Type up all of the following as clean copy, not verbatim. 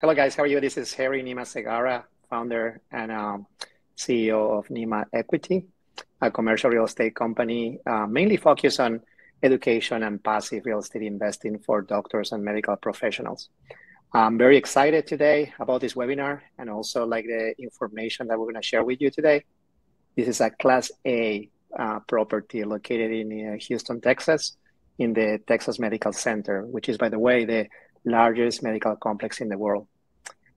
Hello, guys. How are you? This is Harry Nima Segara, founder and CEO of Nima Equity, a commercial real estate company mainly focused on education and passive real estate investing for doctors and medical professionals. I'm very excited today about this webinar and also like the information that we're going to share with you today. This is a Class A property located in Houston, Texas, in the Texas Medical Center, which is, by the way, the largest medical complex in the world.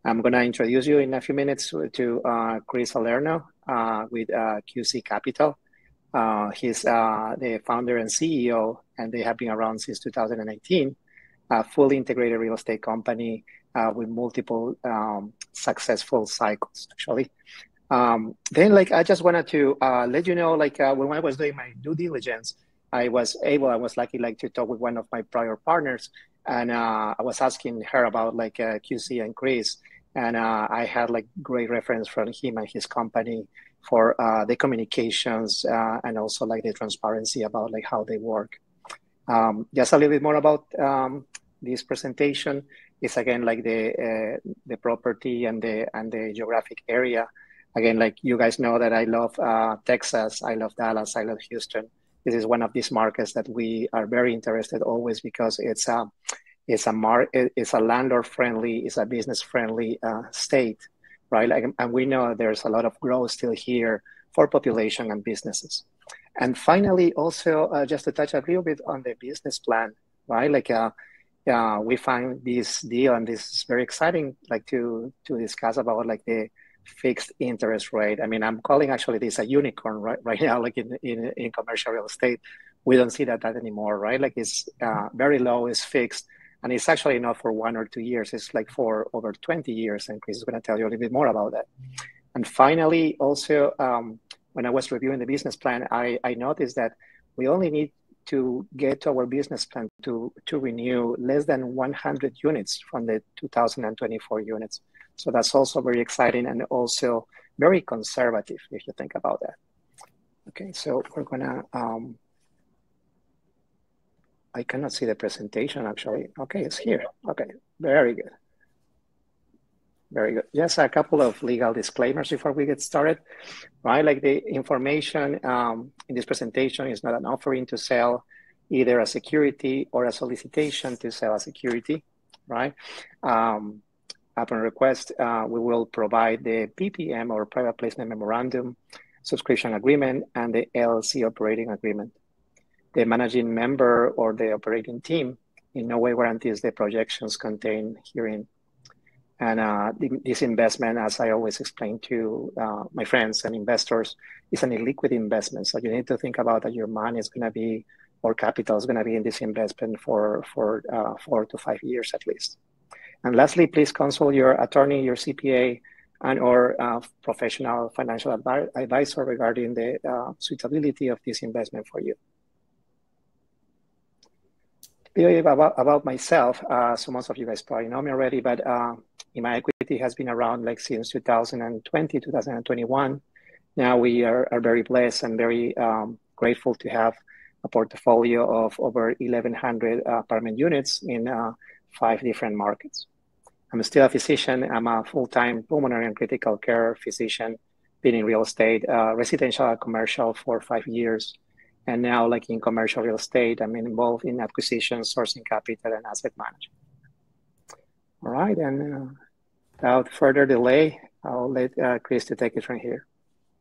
I'm going to introduce you in a few minutes to Chris Salerno with QC Capital. He's the founder and CEO, and they have been around since 2018, a fully integrated real estate company with multiple successful cycles, actually. Then, I just wanted to let you know, when I was doing my due diligence, I was lucky, to talk with one of my prior partners, and I was asking her about QC and Chris, and I had great reference from him and his company for the communications and also the transparency about how they work. Just a little bit more about this presentation is again the property and the geographic area. Again, you guys know that I love Texas, I love Dallas, I love Houston. This is one of these markets that we are very interested always because it's a landlord friendly, it's a business friendly state, right? And we know there's a lot of growth still here for population and businesses. And finally, also just to touch a little bit on the business plan, right? We find this deal, and this is very exciting, to discuss about the fixed interest rate. I mean, I'm calling actually this a unicorn right now, in commercial real estate. We don't see that anymore, right? It's very low, it's fixed, and it's actually not for 1 or 2 years. It's for over 20 years, and Chris is going to tell you a little bit more about that. And finally, also, when I was reviewing the business plan, I noticed that we only need to get to our business plan to renew less than 100 units from the 2024 units. So that's also very exciting and also very conservative if you think about that. Okay, so we're gonna, I cannot see the presentation actually. Okay, it's here. Okay, very good. Very good. Just a couple of legal disclaimers before we get started, right? The information in this presentation is not an offering to sell either a security or a solicitation to sell a security, right? Upon request, we will provide the PPM or private placement memorandum, subscription agreement, and the LLC operating agreement. The managing member or the operating team in no way guarantees the projections contained herein. And this investment, as I always explain to my friends and investors, is an illiquid investment. So you need to think about that your money is going to be, or capital is going to be in this investment for 4 to 5 years at least. And lastly, please consult your attorney, your CPA, and or professional financial advisor regarding the suitability of this investment for you. About myself, so most of you guys probably know me already, but Nima Equity has been around since 2020, 2021. Now we are very blessed and very grateful to have a portfolio of over 1,100 apartment units in 5 different markets. I'm still a physician. I'm a full-time pulmonary and critical care physician, been in real estate, residential and commercial for 5 years. And now in commercial real estate, I'm involved in acquisition, sourcing capital, and asset management. All right, and without further delay, I'll let Chris to take it from here.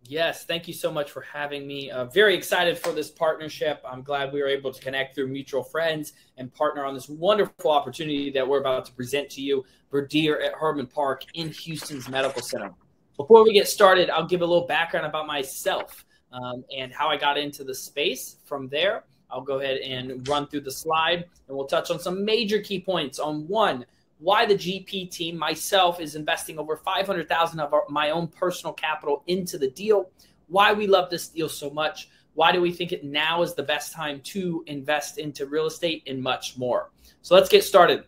Yes, thank you so much for having me. Very excited for this partnership. I'm glad we were able to connect through mutual friends and partner on this wonderful opportunity that we're about to present to you, Verdir at Hermann Park in Houston's Medical Center. Before we get started, I'll give a little background about myself and how I got into the space. From there, I'll go ahead and run through the slide, and we'll touch on some major key points on one, why the GP team, myself, is investing over $500,000 of my own personal capital into the deal, why we love this deal so much, why do we think it now is the best time to invest into real estate, and much more. So let's get started.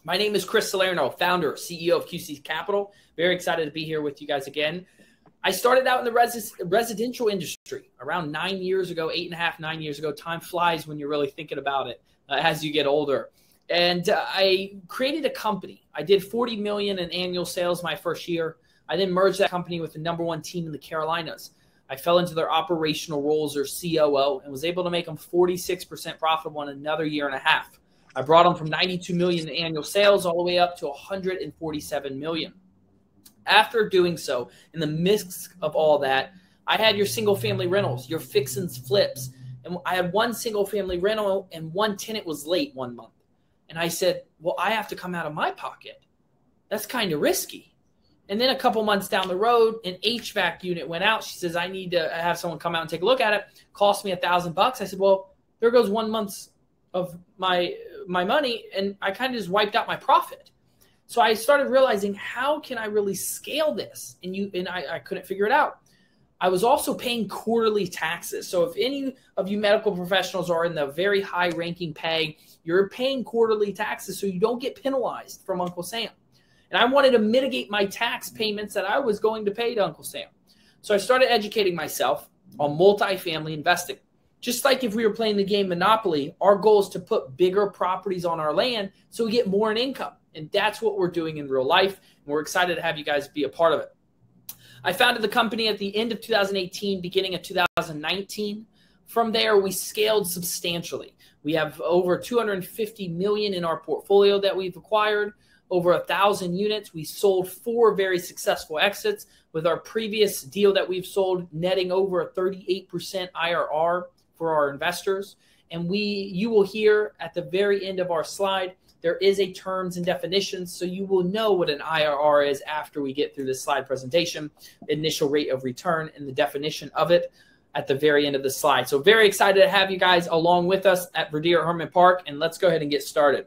My name is Chris Salerno, founder, CEO of QC Capital. Very excited to be here with you guys again. I started out in the residential industry around 9 years ago, 8.5, 9 years ago. Time flies when you're really thinking about it as you get older. And I created a company. I did 40 million in annual sales my first year. I then merged that company with the #1 team in the Carolinas. I fell into their operational roles or COO and was able to make them 46% profitable in another year and a half. I brought them from 92 million in annual sales all the way up to 147 million. After doing so, in the midst of all that, I had your single family rentals, your fix and flips. And I had one single family rental and one tenant was late one month. And I said, well, I have to come out of my pocket. That's kind of risky. And then a couple months down the road, an HVAC unit went out. She says, I need to have someone come out and take a look at it. Cost me $1,000. I said, well, there goes 1 month of my money. And I kind of just wiped out my profit. So I started realizing, how can I really scale this? And I couldn't figure it out. I was also paying quarterly taxes. So if any of you medical professionals are in the very high ranking pay, you're paying quarterly taxes so you don't get penalized from Uncle Sam. And I wanted to mitigate my tax payments that I was going to pay to Uncle Sam. So I started educating myself on multifamily investing. Just like if we were playing the game Monopoly, our goal is to put bigger properties on our land so we get more in income. And that's what we're doing in real life. And we're excited to have you guys be a part of it. I founded the company at the end of 2018, beginning of 2019. From there, we scaled substantially. We have over 250 million in our portfolio that we've acquired, over 1,000 units. We sold 4 very successful exits, with our previous deal that we've sold netting over a 38% IRR for our investors. And you will hear at the very end of our slide, there is a terms and definitions, so you will know what an IRR is after we get through this slide presentation, initial rate of return, and the definition of it at the very end of the slide. So very excited to have you guys along with us at Verdir Hermann Park, and let's go ahead and get started.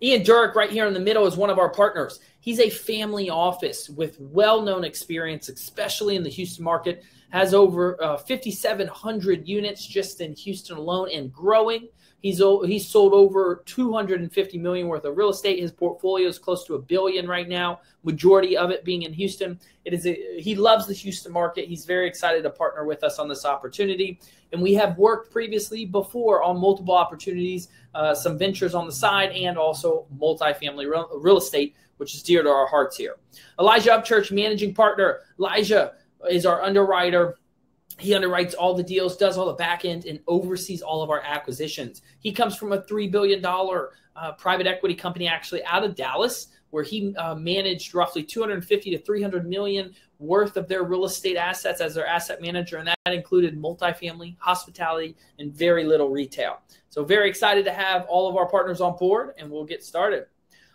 Ian Durek right here in the middle is one of our partners. He's a family office with well-known experience, especially in the Houston market, has over 5,700 units just in Houston alone and growing. He's sold over 250 million worth of real estate. His portfolio is close to $1 billion right now, majority of it being in Houston. He loves the Houston market. He's very excited to partner with us on this opportunity. And we have worked previously before on multiple opportunities, some ventures on the side, and also multifamily real estate, which is dear to our hearts here. Elijah Upchurch, managing partner. Elijah is our underwriter. He underwrites all the deals, does all the back end, and oversees all of our acquisitions. He comes from a $3 billion private equity company actually out of Dallas, where he managed roughly 250 to 300 million worth of their real estate assets as their asset manager, and that included multifamily, hospitality, and very little retail. So very excited to have all of our partners on board, and we'll get started.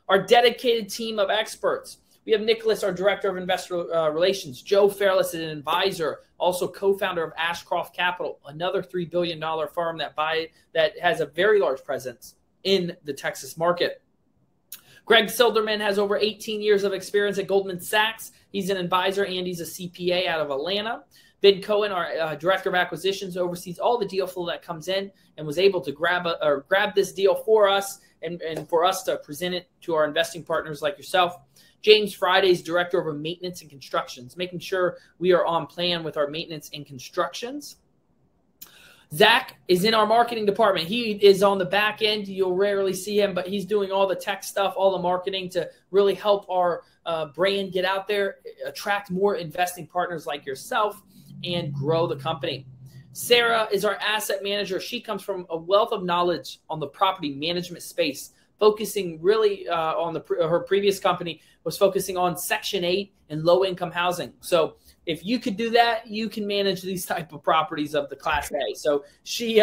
Our dedicated team of experts. We have Nicholas, our Director of Investor Relations. Joe Fairless is an advisor, also co-founder of Ashcroft Capital, another $3 billion firm that has a very large presence in the Texas market. Greg Silderman has over 18 years of experience at Goldman Sachs. He's an advisor and he's a CPA out of Atlanta. Ben Cohen, our Director of Acquisitions, oversees all the deal flow that comes in and was able to grab this deal for us and for us to present it to our investing partners like yourself. James Friday's Director of Maintenance and Constructions, making sure we are on plan with our maintenance and constructions. Zach is in our marketing department. He is on the back end. You'll rarely see him, but he's doing all the tech stuff, all the marketing to really help our brand get out there, attract more investing partners like yourself, and grow the company. Sarah is our asset manager. She comes from a wealth of knowledge on the property management space, focusing really on her previous company was focusing on Section 8 and low-income housing. So if you could do that, you can manage these type of properties of the Class A. So she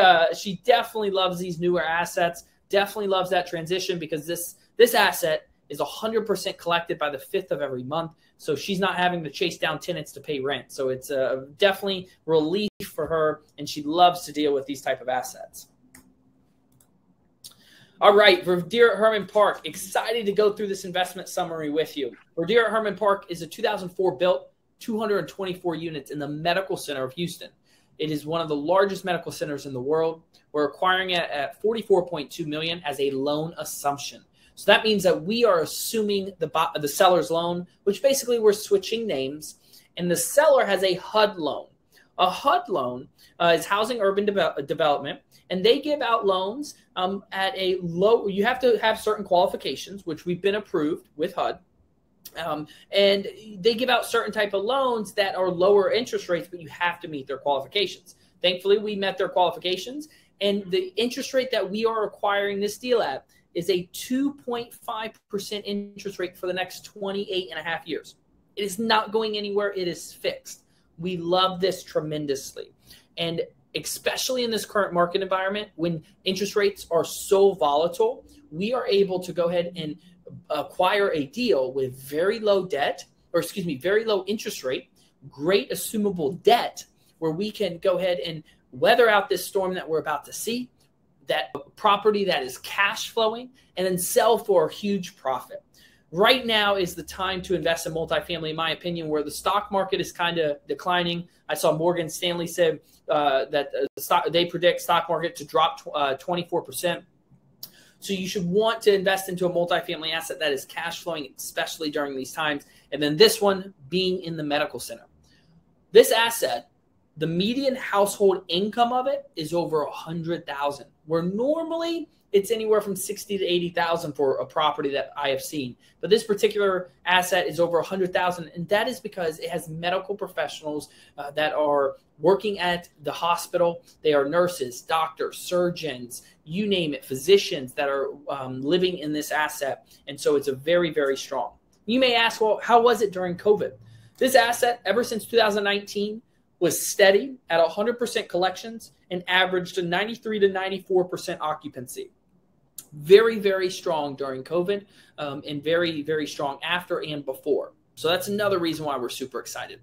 definitely loves these newer assets, definitely loves that transition because this asset is 100% collected by the 5th of every month. So she's not having to chase down tenants to pay rent. So it's definitely relief for her, and she loves to deal with these type of assets. All right, Verdir Hermann Park, excited to go through this investment summary with you. Verdir Hermann Park is a 2004 built, 224 units in the medical center of Houston. It is one of the largest medical centers in the world. We're acquiring it at $44.2 million as a loan assumption. So that means that we are assuming the seller's loan, which basically we're switching names, and the seller has a HUD loan. A HUD loan is Housing Urban Development, and they give out loans at a low. You have to have certain qualifications, which we've been approved with HUD. And they give out certain type of loans that are lower interest rates, but you have to meet their qualifications. Thankfully, we met their qualifications, and the interest rate that we are acquiring this deal at is a 2.5% interest rate for the next 28 and a half years. It is not going anywhere. It is fixed. We love this tremendously. And especially in this current market environment, when interest rates are so volatile, we are able to go ahead and acquire a deal with very low debt, or excuse me, very low interest rate, great assumable debt, where we can go ahead and weather out this storm that we're about to see, that property that is cash flowing, and then sell for a huge profit. Right now is the time to invest in multifamily, in my opinion, where the stock market is kind of declining. I saw Morgan Stanley said that they predict stock market to drop 24%. So you should want to invest into a multifamily asset that is cash flowing, especially during these times. And then this one being in the medical center. This asset, the median household income of it is over $100,000, where normally it's anywhere from $60,000 to $80,000 for a property that I have seen. But this particular asset is over $100,000, and that is because it has medical professionals that are working at the hospital. They are nurses, doctors, surgeons, you name it, physicians that are living in this asset. And so it's a very, very strong. You may ask, well, how was it during COVID? This asset, ever since 2019, was steady at 100% collections and averaged a 93 to 94% occupancy. Very, very strong during COVID and very, very strong after and before. So that's another reason why we're super excited.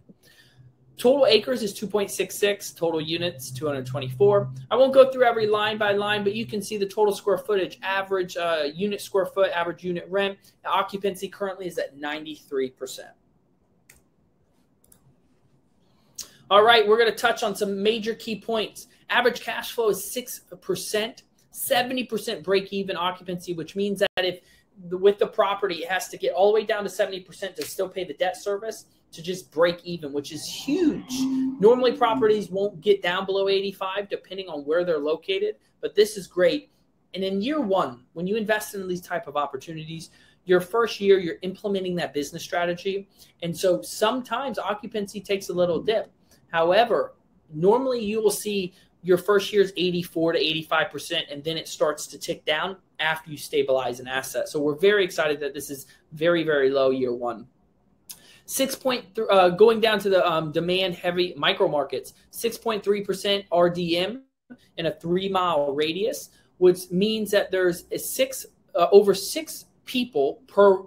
Total acres is 2.66, total units 224. I won't go through every line by line, but you can see the total square footage, average unit square foot, average unit rent. The occupancy currently is at 93%. All right, we're going to touch on some major key points. Average cash flow is 6%, 70% break-even occupancy, which means that if with the property, it has to get all the way down to 70% to still pay the debt service to just break even, which is huge. Normally, properties won't get down below 85 depending on where they're located, but this is great. And in year one, when you invest in these type of opportunities, your first year, you're implementing that business strategy. And so sometimes occupancy takes a little dip. However, normally you will see your first year's 84 to 85%, and then it starts to tick down after you stabilize an asset. So we're very excited that this is very, very low year one. Going down to the demand-heavy micro markets, 6.3% RDM in a 3-mile radius, which means that there's over 6 people per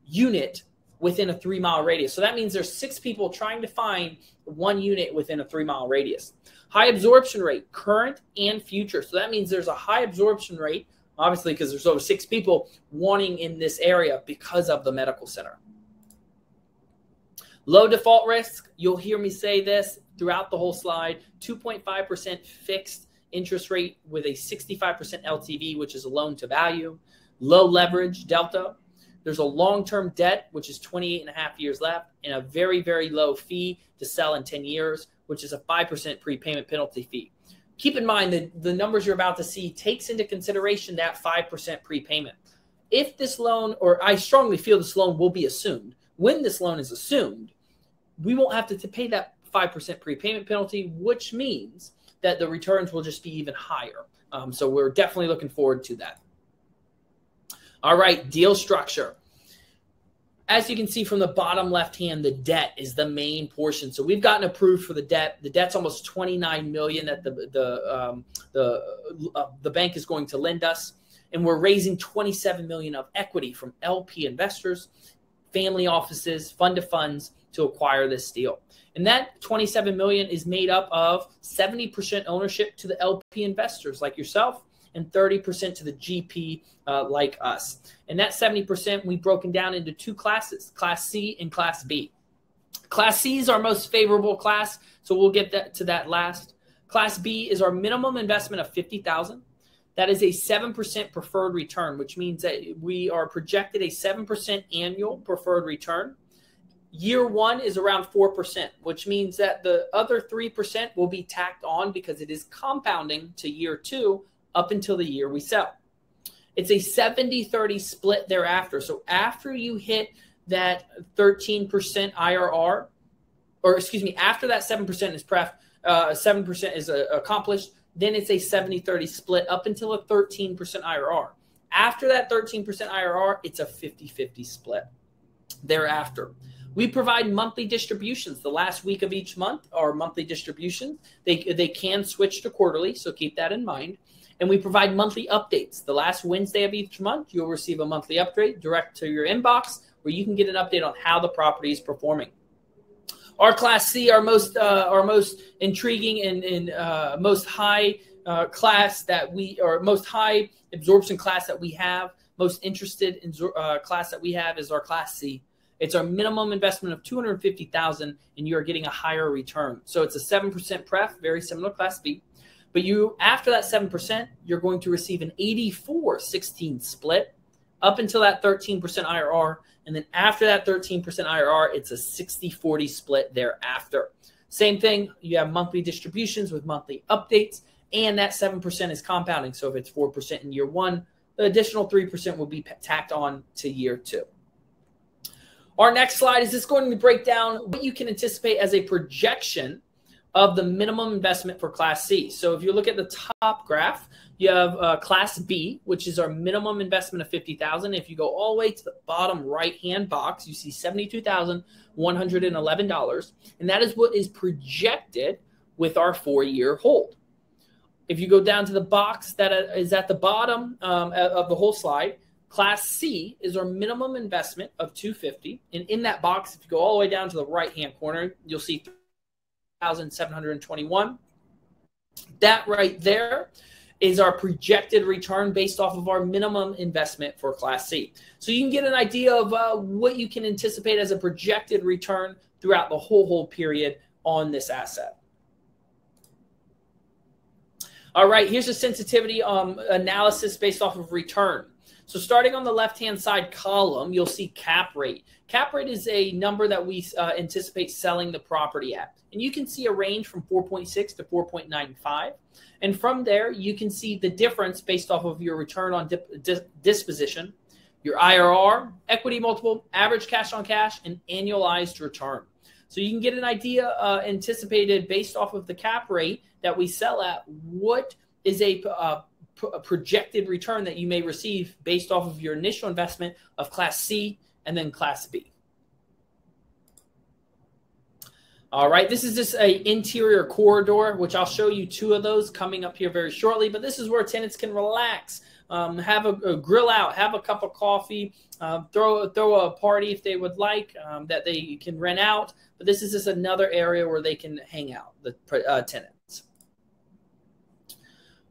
unit within a 3-mile radius. So that means there's 6 people trying to find 1 unit within a 3-mile radius. High absorption rate, current and future. So that means there's a high absorption rate, obviously, because there's over 6 people wanting in this area because of the medical center. Low default risk, you'll hear me say this throughout the whole slide, 2.5% fixed interest rate with a 65% LTV, which is a loan to value. Low leverage, delta. There's a long-term debt, which is 28 and a half years left, and a very, very low fee to sell in 10 years, which is a 5% prepayment penalty fee. Keep in mind that the numbers you're about to see takes into consideration that 5% prepayment. If this loan, or I strongly feel this loan will be assumed, when this loan is assumed, we won't have to pay that 5% prepayment penalty, which means that the returns will just be even higher. So we're definitely looking forward to that. All right, deal structure. As you can see from the bottom left hand, the debt is the main portion. So we've gotten approved for the debt. The debt's almost $29 million that the bank is going to lend us, and we're raising $27 million of equity from LP investors, family offices, fund of funds to acquire this deal. And that $27 million is made up of 70% ownership to the LP investors like yourself, and 30% to the GP like us. And that 70% we've broken down into 2 classes, Class C and Class B. Class C is our most favorable class, so we'll get to that last. Class B is our minimum investment of $50,000. That is a 7% preferred return, which means that we are projected a 7% annual preferred return. Year one is around 4%, which means that the other 3% will be tacked on because it is compounding to year two up until the year we sell. It's a 70-30 split thereafter. So after you hit that 13% IRR, or excuse me, after that 7% is 7% is accomplished, then it's a 70-30 split up until a 13% IRR. After that 13% IRR, it's a 50-50 split thereafter. We provide monthly distributions. The last week of each month are monthly distributions. They can switch to quarterly, so keep that in mind. And we provide monthly updates. The last Wednesday of each month, you'll receive a monthly update direct to your inbox where you can get an update on how the property is performing. Our Class C, our most intriguing and most high class that we, or most high absorption class that we have, most interested in class that we have is our Class C. It's our minimum investment of $250,000, and you're getting a higher return. So it's a 7% pref, very similar to Class B. But after that 7%, you're going to receive an 84-16 split up until that 13% IRR. And then after that 13% IRR, it's a 60-40 split thereafter. Same thing, you have monthly distributions with monthly updates, and that 7% is compounding. So if it's 4% in year one, the additional 3% will be tacked on to year two. Our next slide is just going to break down what you can anticipate as a projection of the minimum investment for Class C. So if you look at the top graph, you have Class B, which is our minimum investment of $50,000. If you go all the way to the bottom right-hand box, you see $72,111, and that is what is projected with our 4-year hold. If you go down to the box that is at the bottom of the whole slide, Class C is our minimum investment of $250,000, and in that box, if you go all the way down to the right-hand corner, you'll see $3,721. That right there is our projected return based off of our minimum investment for Class C. So you can get an idea of what you can anticipate as a projected return throughout the whole hold period on this asset. All right, here's a sensitivity analysis based off of return. So starting on the left-hand side column, you'll see cap rate. Cap rate is a number that we anticipate selling the property at. And you can see a range from 4.6 to 4.95. And from there, you can see the difference based off of your return on disposition, your IRR, equity multiple, average cash on cash, and annualized return. So you can get an idea anticipated based off of the cap rate that we sell at, what is a projected return that you may receive based off of your initial investment of Class C and then Class B. All right, this is just an interior corridor, which I'll show you 2 of those coming up here very shortly. But this is where tenants can relax, have a grill out, have a cup of coffee, throw a party if they would like that they can rent out. But this is just another area where they can hang out, the tenants.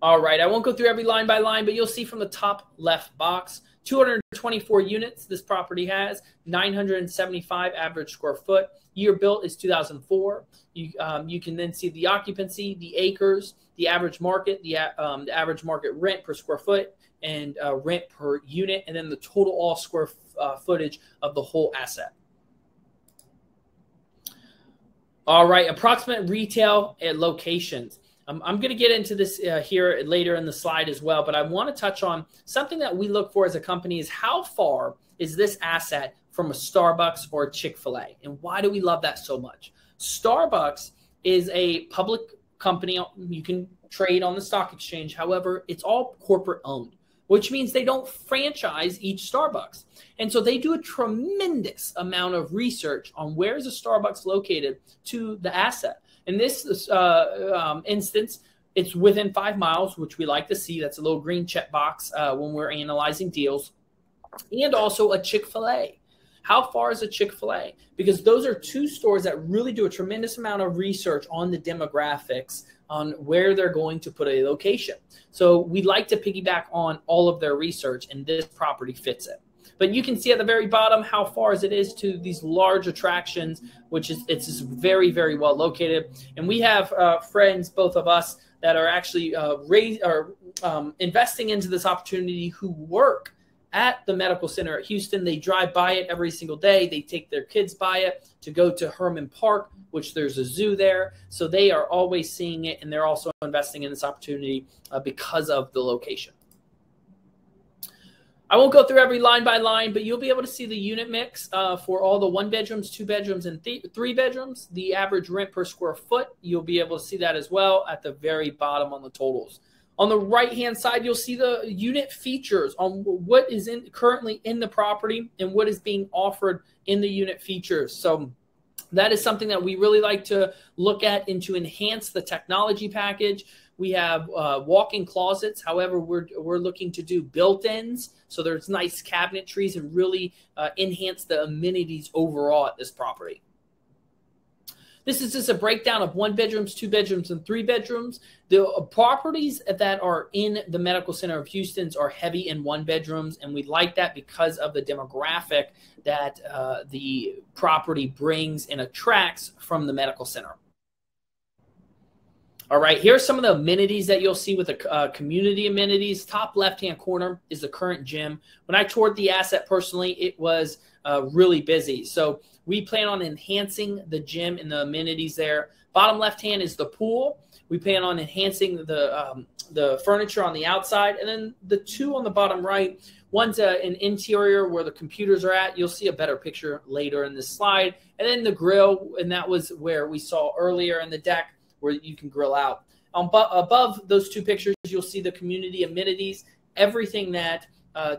All right, I won't go through every line by line, but you'll see from the top left box, 224 units this property has, 975 average square foot. Year built is 2004. You can then see the occupancy, the acres, the average market, the average market rent per square foot, and rent per unit, and then the total all square footage of the whole asset. All right, approximate retail and locations. I'm going to get into this here later in the slide as well, but I want to touch on something that we look for as a company is how far is this asset from a Starbucks or a Chick-fil-A, and why do we love that so much? Starbucks is a public company. You can trade on the stock exchange. However, it's all corporate owned, which means they don't franchise each Starbucks. And so they do a tremendous amount of research on where is a Starbucks located to the asset. In this instance, it's within 5 miles, which we like to see. That's a little green check box when we're analyzing deals. And also a Chick-fil-A. How far is a Chick-fil-A? Because those are 2 stores that really do a tremendous amount of research on the demographics on where they're going to put a location. So we like to piggyback on all of their research, and this property fits it. But you can see at the very bottom how far as it is to these large attractions, which is it's just very, very well located. And we have friends, both of us, that are actually investing into this opportunity who work at the medical center at Houston. They drive by it every single day. They take their kids by it to go to Hermann Park, which there's a zoo there. So they are always seeing it, and they're also investing in this opportunity because of the location. I won't go through every line by line, but you'll be able to see the unit mix for all the 1 bedrooms, 2 bedrooms, and 3 bedrooms. The average rent per square foot, you'll be able to see that as well at the very bottom on the totals. On the right-hand side, you'll see the unit features on what is currently in the property and what is being offered in the unit features. So that is something that we really like to look at and to enhance the technology package. We have walk-in closets. However, we're looking to do built-ins, so there's nice cabinetries and really enhance the amenities overall at this property. This is just a breakdown of 1 bedrooms, 2 bedrooms, and 3 bedrooms. The properties that are in the medical center of Houston are heavy in 1 bedrooms, and we like that because of the demographic that the property brings and attracts from the medical center. All right, here's some of the amenities that you'll see with the community amenities. Top left-hand corner is the current gym. When I toured the asset personally, it was really busy. So we plan on enhancing the gym and the amenities there. Bottom left-hand is the pool. We plan on enhancing the furniture on the outside. And then the 2 on the bottom right, one's an interior where the computers are at. You'll see a better picture later in this slide. And then the grill, and that was where we saw earlier in the deck, where you can grill out. Above those 2 pictures, you'll see the community amenities, everything that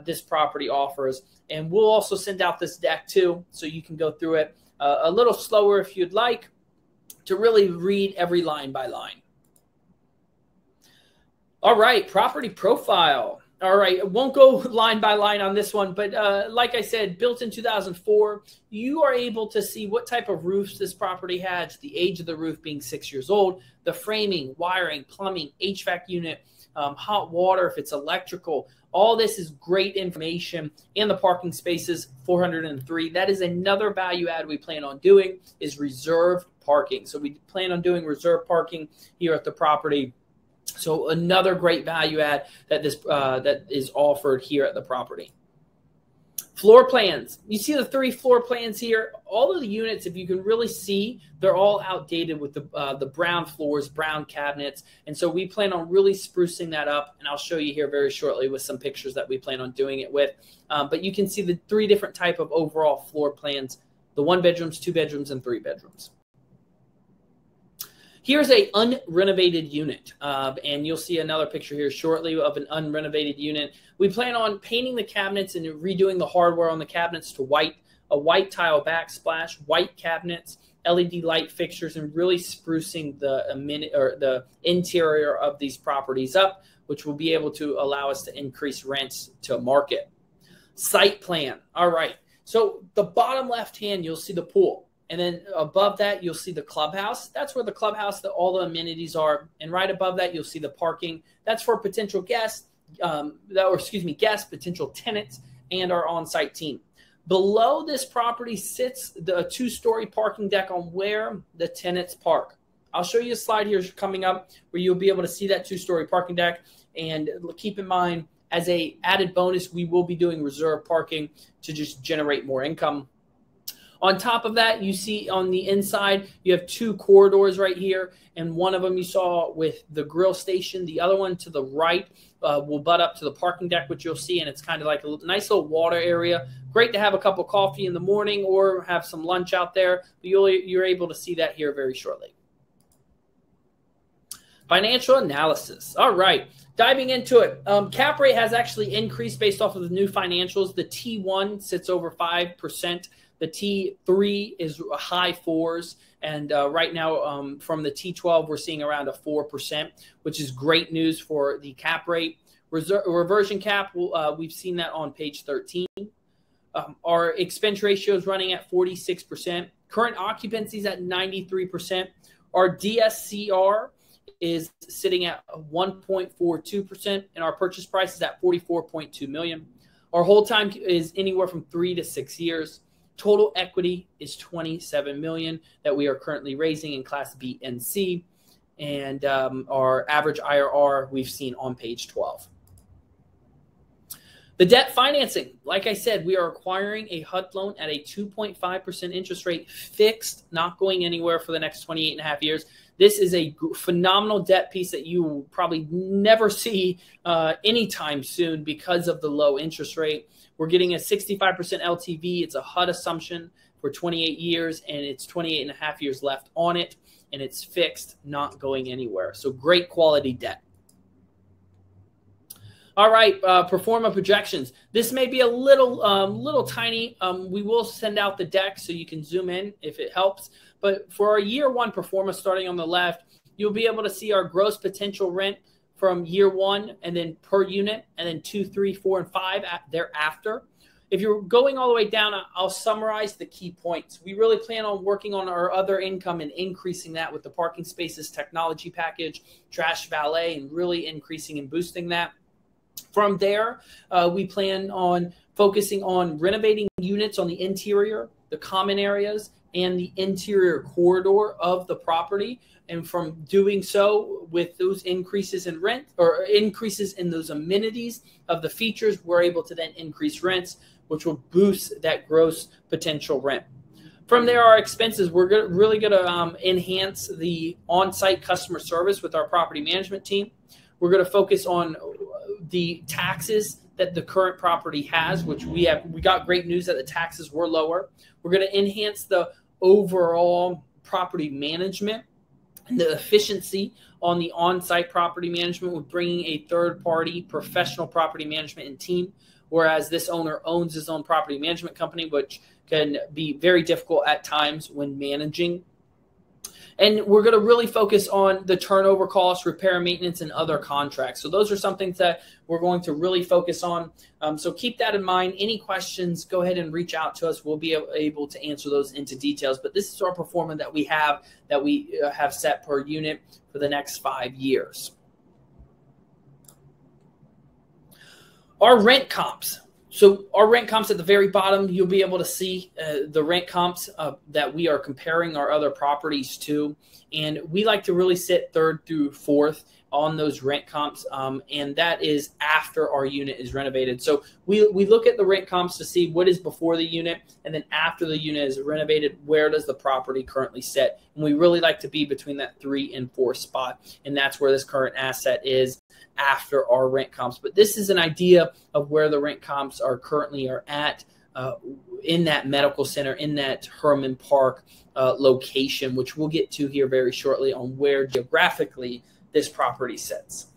this property offers. And we'll also send out this deck too, so you can go through it a little slower if you'd like to really read every line by line. All right, property profile. All right, I won't go line by line on this one, but like I said, built in 2004, you are able to see what type of roofs this property has, the age of the roof being 6 years old, the framing, wiring, plumbing, HVAC unit, hot water, if it's electrical. All this is great information. And the parking spaces, 403. That is another value add we plan on doing, is reserved parking. So we plan on doing reserved parking here at the property. So another great value add that that is offered here at the property. Floor plans. You see the 3 floor plans here. All of the units, if you can really see, they're all outdated with the brown floors, brown cabinets. And so we plan on really sprucing that up. And I'll show you here very shortly with some pictures that we plan on doing it with. But you can see the 3 different type of overall floor plans, the 1 bedrooms, 2 bedrooms, and 3 bedrooms. Here's a unrenovated unit, and you'll see another picture here shortly of an unrenovated unit. We plan on painting the cabinets and redoing the hardware on the cabinets to white, a white tile backsplash, white cabinets, LED light fixtures, and really sprucing the interior of these properties up, which will be able to allow us to increase rents to market. Site plan. All right. So the bottom left hand, you'll see the pool. And then above that, you'll see the clubhouse. That's where the clubhouse, all the amenities are. And right above that, you'll see the parking. That's for potential guests, guests, potential tenants, and our on-site team. Below this property sits the 2-story parking deck on where the tenants park. I'll show you a slide here coming up where you'll be able to see that 2-story parking deck. And keep in mind, as a added bonus, we will be doing reserve parking to just generate more income. On top of that, you see on the inside, you have 2 corridors right here, and one of them you saw with the grill station. The other one to the right will butt up to the parking deck, which you'll see, and it's kind of like a nice little water area. Great to have a cup of coffee in the morning or have some lunch out there. But you're able to see that here very shortly. Financial analysis. All right, diving into it. Cap rate has actually increased based off of the new financials. The T1 sits over 5%. The T3 is high 4s. And right now from the T12, we're seeing around a 4%, which is great news for the cap rate. Reversion cap, we've seen that on page 13. Our expense ratio is running at 46%. Current occupancy is at 93%. Our DSCR is sitting at 1.42%, and our purchase price is at $44.2 million. Our hold time is anywhere from 3 to 6 years. Total equity is $27 million that we are currently raising in Class B and C. And our average IRR we've seen on page 12. The debt financing, like I said, we are acquiring a HUD loan at a 2.5% interest rate, fixed, not going anywhere for the next 28 and a half years. This is a phenomenal debt piece that you will probably never see anytime soon because of the low interest rate. We're getting a 65% LTV. It's a HUD assumption for 28 years, and it's 28 and a half years left on it, and it's fixed, not going anywhere. So great quality debt. All right, pro forma projections. This may be a little tiny. We will send out the deck so you can zoom in if it helps. But for our year one pro forma starting on the left, you'll be able to see our gross potential rent from year one and then per unit, and then 2, 3, 4, and 5 thereafter. If you're going all the way down, I'll summarize the key points. We really plan on working on our other income and increasing that with the parking spaces technology package, trash valet, and really increasing and boosting that. From there, we plan on focusing on renovating units on the interior, the common areas, and the interior corridor of the property. And from doing so, with those increases in rent or increases in those amenities of the features, we're able to then increase rents, which will boost that gross potential rent. From there, our expenses, we're really going to enhance the on-site customer service with our property management team. We're going to focus on the taxes that the current property has, which we got great news that the taxes were lower. We're going to enhance the overall property management and the efficiency on the on-site property management with bringing a third-party professional property management and team, whereas this owner owns his own property management company, which can be very difficult at times when managing. And we're going to really focus on the turnover costs, repair, maintenance, and other contracts. So those are some things that we're going to really focus on. So keep that in mind. Any questions, go ahead and reach out to us. We'll be able to answer those into details. But this is our performance that we have set per unit for the next 5 years. Our rent comps. So our rent comps at the very bottom, you'll be able to see the rent comps that we are comparing our other properties to. And we like to really sit third through fourth on those rent comps. And that is after our unit is renovated. So we look at the rent comps to see what is before the unit. And then after the unit is renovated, where does the property currently sit? And we really like to be between that 3 and 4 spot. And that's where this current asset is after our rent comps. But this is an idea of where the rent comps are currently at in that medical center, in that Hermann Park location, which we'll get to here very shortly on where geographically this property sits.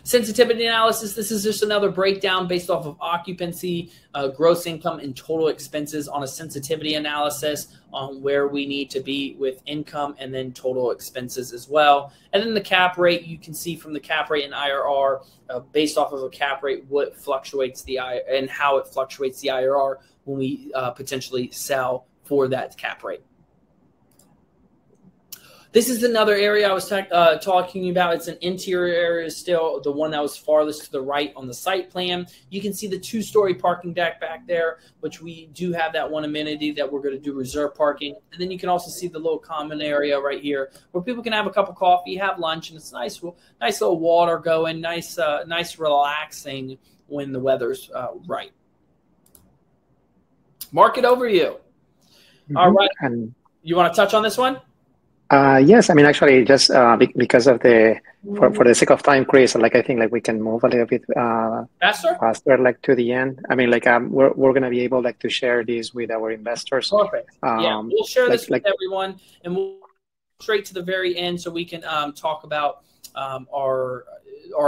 Sensitivity analysis, this is just another breakdown based off of occupancy, gross income, and total expenses on a sensitivity analysis on where we need to be with income and then total expenses as well. And then the cap rate, you can see from the cap rate and IRR, based off of a cap rate, what fluctuates the and how it fluctuates the IRR when we potentially sell for that cap rate. This is another area I was talking about. It's an interior area still, the one that was farthest to the right on the site plan. You can see the 2-story parking deck back there, which we do have that one amenity that we're going to do reserve parking. And then you can also see the little common area right here where people can have a cup of coffee, have lunch, and it's nice little water going, nice relaxing when the weather's right. Market overview. Mm-hmm. All right. You want to touch on this one? Yes, I mean, actually, just because of for the sake of time, Chris, I think we can move a little bit faster, to the end. I mean, we're gonna be able to share this with our investors. Perfect. Yeah, we'll share this with everyone, and we'll straight to the very end so we can talk about our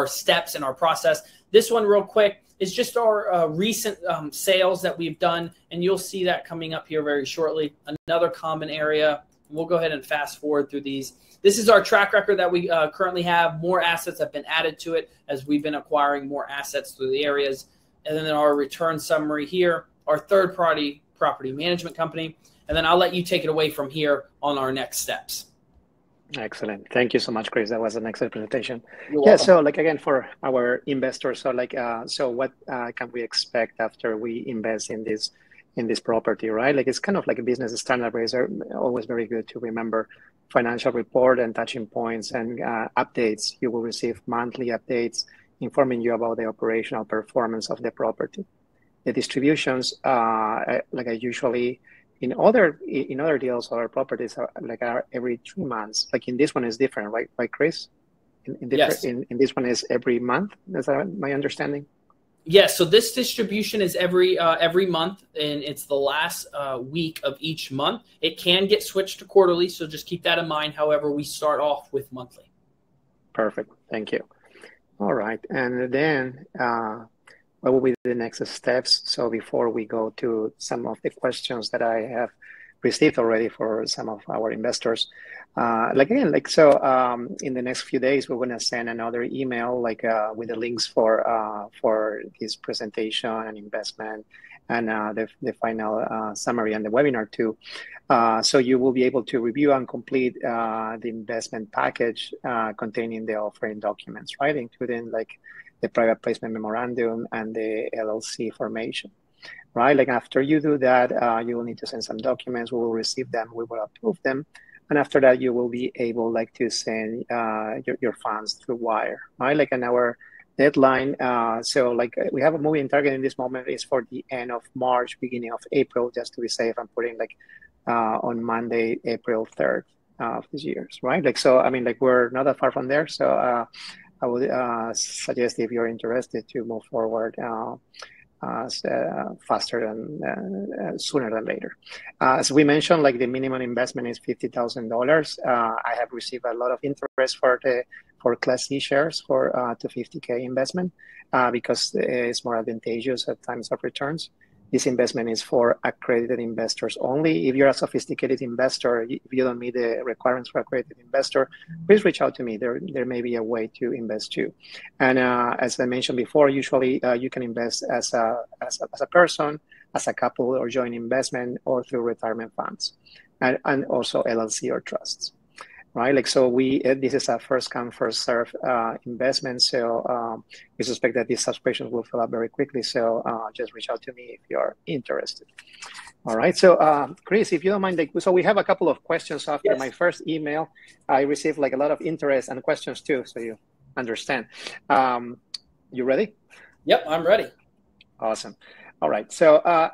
steps and our process. This one, real quick, is just our recent sales that we've done, and you'll see that coming up here very shortly. Another common area. We'll go ahead and fast forward through these. This is our track record that we currently have. More assets have been added to it as we've been acquiring more assets through the areas. And then our return summary here, our third-party property management company. And then I'll let you take it away from here on our next steps. Excellent. Thank you so much, Chris. That was an excellent presentation. Yeah, so again, for our investors, so what can we expect after we invest in this property, right? It's kind of like a business standard, but it's always very good to remember financial report and touching points and updates. You will receive monthly updates informing you about the operational performance of the property. The distributions, like I usually in other deals or properties, are every 3 months. Like in this one is different, right? Right, Chris? Yes. In this one is every month. Is that my understanding? Yes. So this distribution is every month, and it's the last week of each month. It can get switched to quarterly, so just keep that in mind. However, we start off with monthly. Perfect. Thank you. All right. And then what will be the next steps? So before we go to some of the questions that I have received already for some of our investors, in the next few days, we're going to send another email with the links for this presentation and investment and the final summary and the webinar too. So you will be able to review and complete the investment package containing the offering documents, right? Including the private placement memorandum and the LLC formation, right? Like after you do that, you will need to send some documents. We will receive them. We will approve them. And after that, you will be able to send your funds through wire, right? Like in our deadline. We have a moving target in this moment is for the end of March, beginning of April, just to be safe. I'm putting on Monday, April 3rd of this year, right? We're not that far from there. So I would suggest if you're interested to move forward faster and sooner than later. As we mentioned, the minimum investment is $50,000. I have received a lot of interest for Class C shares for to $50K investment because it's more advantageous at times of returns. This investment is for accredited investors only. If you're a sophisticated investor, if you don't meet the requirements for accredited investor, please reach out to me. There may be a way to invest too. And as I mentioned before, usually you can invest as a person, as a couple, or joint investment, or through retirement funds, and also LLC or trusts. Right, this is a first come, first serve investment. So we suspect that these subscriptions will fill up very quickly. So just reach out to me if you're interested. All right. So Chris, if you don't mind, so we have a couple of questions after my first email. I received a lot of interest and questions too, so you understand. You ready? Yep, I'm ready. Awesome. All right. So, I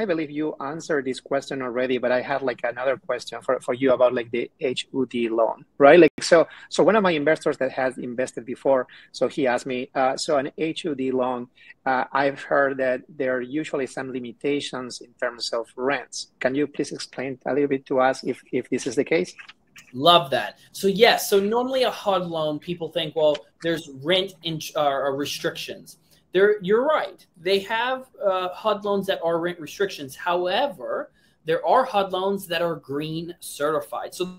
believe you answered this question already, but I have another question for you about the HUD loan, right? So one of my investors that has invested before, so he asked me, so an HUD loan, I've heard that there are usually some limitations in terms of rents. Can you please explain a little bit to us if this is the case? Love that. So yes, so normally a HUD loan, people think, well, there's rent or restrictions. You're right. They have HUD loans that are rent restrictions. However, there are HUD loans that are green certified. So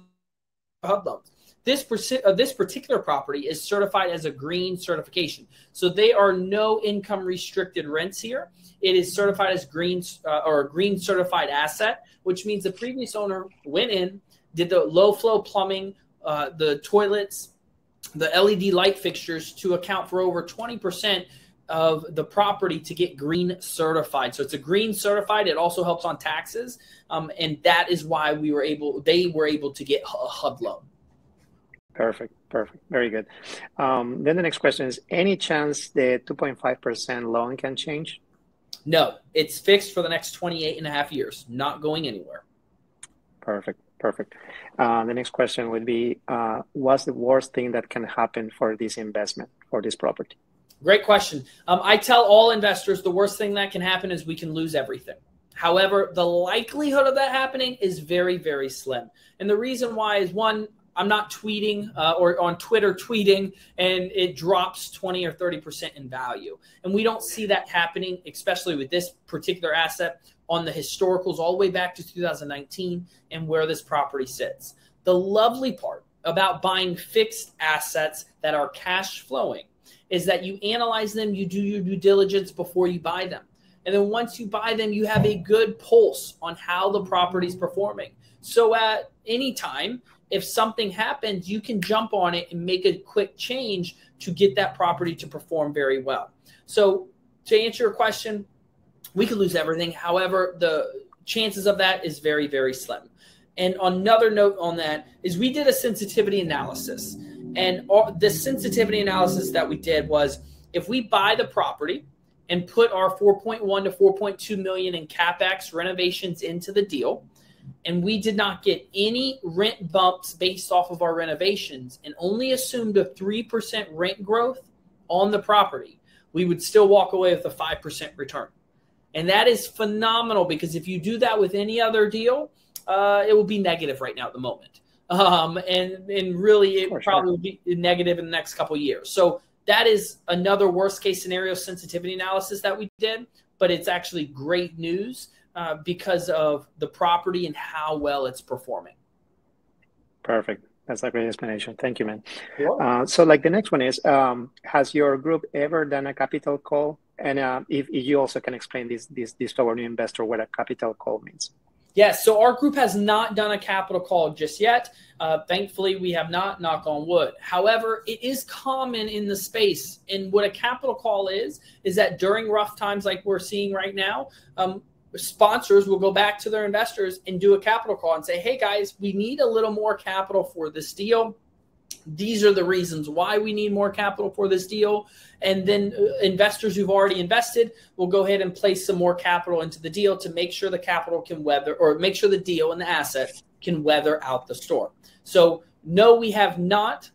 HUD loans. This particular property is certified as a green certification. So they are no income restricted rents here. It is certified as green or a green certified asset, which means the previous owner went in, did the low flow plumbing, the toilets, the LED light fixtures to account for over 20% of the property to get green certified. So it's a green certified. It also helps on taxes. And that is why they were able to get a HUD loan. Perfect. Very good. Then the next question is, any chance the 2.5% loan can change? No, it's fixed for the next 28 and a half years, not going anywhere. Perfect. The next question would be, what's the worst thing that can happen for this investment, for this property? Great question. I tell all investors the worst thing that can happen is we can lose everything. However, the likelihood of that happening is very, very slim. And the reason why is, one, I'm not tweeting or on Twitter tweeting and it drops 20 or 30% in value. And we don't see that happening, especially with this particular asset on the historicals all the way back to 2019 and where this property sits. The lovely part about buying fixed assets that are cash flowing is that you analyze them, you do your due diligence before you buy them. And then once you buy them, you have a good pulse on how the property is performing. So at any time, if something happens, you can jump on it and make a quick change to get that property to perform very well. So to answer your question, we could lose everything. However, the chances of that is very, very slim. And another note on that is we did a sensitivity analysis. And the sensitivity analysis that we did was, if we buy the property and put our 4.1 to 4.2 million in CapEx renovations into the deal, and we did not get any rent bumps based off of our renovations and only assumed a 3% rent growth on the property, we would still walk away with a 5% return. And that is phenomenal, because if you do that with any other deal, it will be negative right now at the moment. And really it probably will be negative in the next couple of years. So that is another worst case scenario sensitivity analysis that we did, but it's actually great news because of the property and how well it's performing. Perfect. That's a great explanation. Thank you, man. So like the next one is, has your group ever done a capital call? And if you also can explain this to our new investor, what a capital call means. Yes, so our group has not done a capital call just yet. Thankfully, we have not, knock on wood. However, it is common in the space. And what a capital call is that during rough times like we're seeing right now, sponsors will go back to their investors and do a capital call and say, hey guys, we need a little more capital for this deal. These are the reasons why we need more capital for this deal. And then investors who've already invested will go ahead and place some more capital into the deal to make sure the capital can weather, or make sure the deal and the asset can weather out the storm. So no, we have not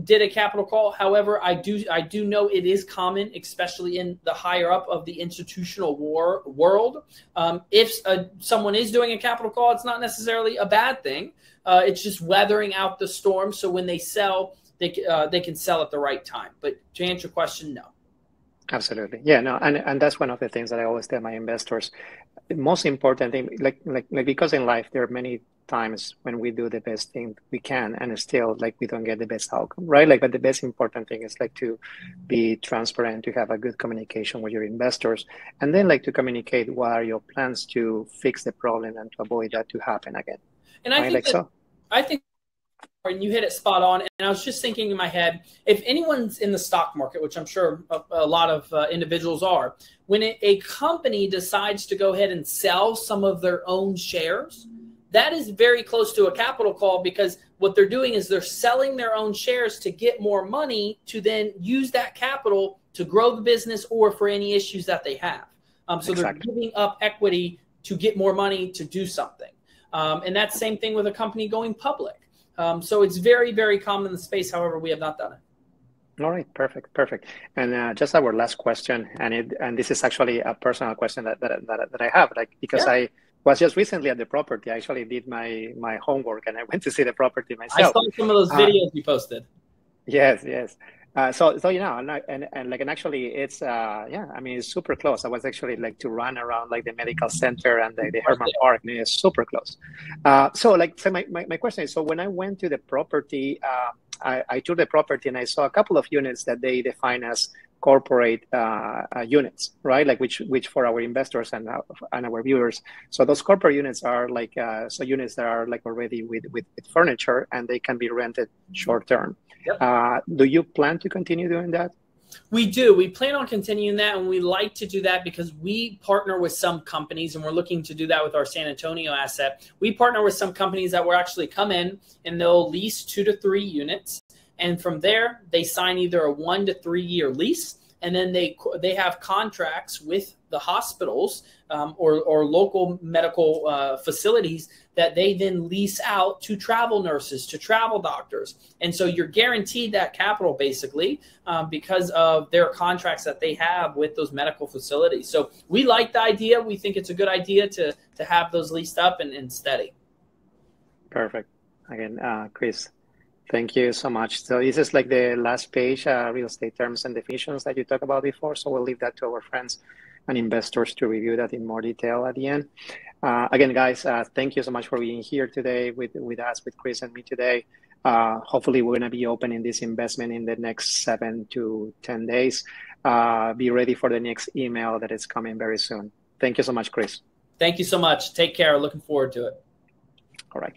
did a capital call. However, I do know it is common, especially in the higher up of the institutional world. If someone is doing a capital call, it's not necessarily a bad thing. It's just weathering out the storm. So when they sell, they can sell at the right time. But to answer your question, no. Absolutely. Yeah, no, and that's one of the things that I always tell my investors. The most important thing, like because in life there are many times when we do the best thing we can and still we don't get the best outcome, right? But the best important thing is to be transparent, to have a good communication with your investors, and then to communicate what are your plans to fix the problem and to avoid that to happen again. And I think I think and you hit it spot on. And I was just thinking in my head, if anyone's in the stock market, which I'm sure a lot of individuals are, when a company decides to go ahead and sell some of their own shares, that is very close to a capital call, because what they're doing is they're selling their own shares to get more money to then use that capital to grow the business or for any issues that they have. So They're giving up equity to get more money to do something. And that's the same thing with a company going public. So it's very, very common in the space. However, we have not done it. All right, perfect. And just our last question, and this is actually a personal question that I have, because I was just recently at the property. I actually did my homework and I went to see the property myself. I saw some of those videos you posted. Yes. So and actually it's it's super close. I was actually to run around the medical center and the Hermann Park, and it's super close. So my question is, so when I went to the property, I toured the property and I saw a couple of units that they define as corporate units, right? Which for our investors and our viewers. So those corporate units are units that are already with furniture, and they can be rented short term. Yep. Do you plan to continue doing that? We do. We plan on continuing that, and we like to do that because we partner with some companies, and we're looking to do that with our San Antonio asset. We partner with some companies that will actually come in and they'll lease 2 to 3 units. And from there, they sign either a 1 to 3 year lease, and then they have contracts with the hospitals or local medical facilities that they then lease out to travel nurses, to travel doctors. And so you're guaranteed that capital basically because of their contracts that they have with those medical facilities. So we like the idea. We think it's a good idea to have those leased up and steady. Perfect. Again, Chris, thank you so much. So this is the last page, real estate terms and definitions that you talked about before. So we'll leave that to our friends and investors to review that in more detail at the end. Again, guys, thank you so much for being here today with us, with Chris and me today. Hopefully, we're going to be opening this investment in the next 7 to 10 days. Be ready for the next email that is coming very soon. Thank you so much, Chris. Thank you so much. Take care. Looking forward to it. All right.